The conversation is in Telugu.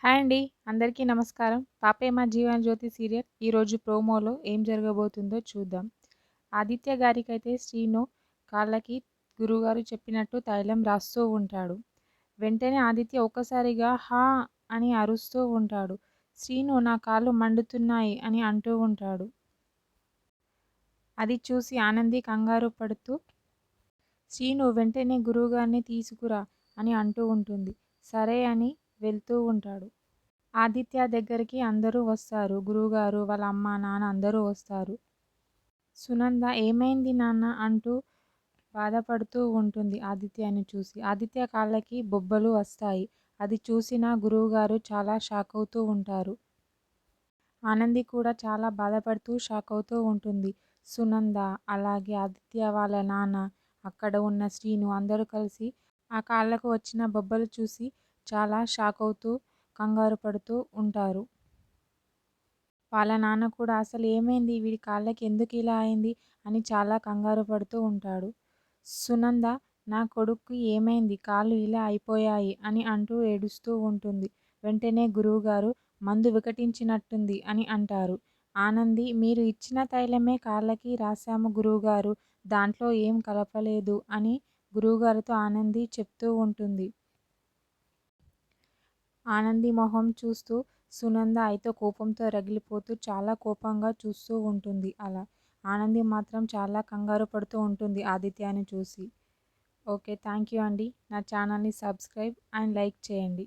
హాయ్ అండి. అందరికీ నమస్కారం. 'పాపే మా జీవనజ్యోతి' సీరియల్ ఈరోజు ప్రోమోలో ఏం జరగబోతుందో చూద్దాం. ఆదిత్య గారికైతే శ్రీను కాళ్ళకి గురువుగారు చెప్పినట్టు తైలం రాస్తూ ఉంటాడు. వెంటనే ఆదిత్య ఒక్కసారిగా 'హా' అని అరుస్తూ ఉంటాడు. శ్రీను నా కాళ్ళు మండుతున్నాయి అని అంటూ ఉంటాడు. అది చూసి ఆనంది కంగారు పడుతూ శ్రీను వెంటనే గురువుగారిని తీసుకురా అని అంటూ ఉంటుంది. సరే అని వెళ్తూ ఉంటాడు. ఆదిత్య దగ్గరికి అందరూ వస్తారు. గురువుగారు, వాళ్ళ అమ్మ, నాన్న అందరూ వస్తారు. సునంద ఏమైంది నాన్న అంటూ బాధపడుతూ ఉంటుంది ఆదిత్యని చూసి. ఆదిత్య కాళ్ళకి బొబ్బలు వస్తాయి. అది చూసిన గురువుగారు చాలా షాక్ అవుతూ ఉంటారు. ఆనంది కూడా చాలా బాధపడుతూ షాక్ అవుతూ ఉంటుంది. సునంద, అలాగే ఆదిత్య వాళ్ళ నాన్న, అక్కడ ఉన్న శ్రీను అందరూ కలిసి ఆ కాళ్ళకు వచ్చిన బొబ్బలు చూసి చాలా షాక్ అవుతూ కంగారు పడుతూ ఉంటారు. వాళ్ళ నాన్న కూడా అసలు ఏమైంది, వీడి కాళ్ళకి ఎందుకు ఇలా అయింది అని చాలా కంగారు పడుతూ ఉంటాడు. సునంద నా కొడుక్కి ఏమైంది, కాళ్ళు ఇలా అయిపోయాయి అని అంటూ ఏడుస్తూ ఉంటుంది. వెంటనే గురువుగారు మందు వికటించినట్టుంది అని అంటారు. ఆనంది మీరు ఇచ్చిన తైలమే కాళ్ళకి రాశాము గురువుగారు, దాంట్లో ఏం కలపలేదు అని గురువుగారితో ఆనంది చెప్తూ ఉంటుంది. ఆనంది మొహం చూస్తూ సునంద అయితే కోపంతో రగిలిపోతూ చాలా కోపంగా చూస్తూ ఉంటుంది. అలా ఆనంది మాత్రం చాలా కంగారు పడుతూ ఉంటుంది ఆదిత్యని చూసి. ఓకే, థ్యాంక్ యూ అండి. నా ఛానల్ని సబ్స్క్రైబ్ అండ్ లైక్ చేయండి.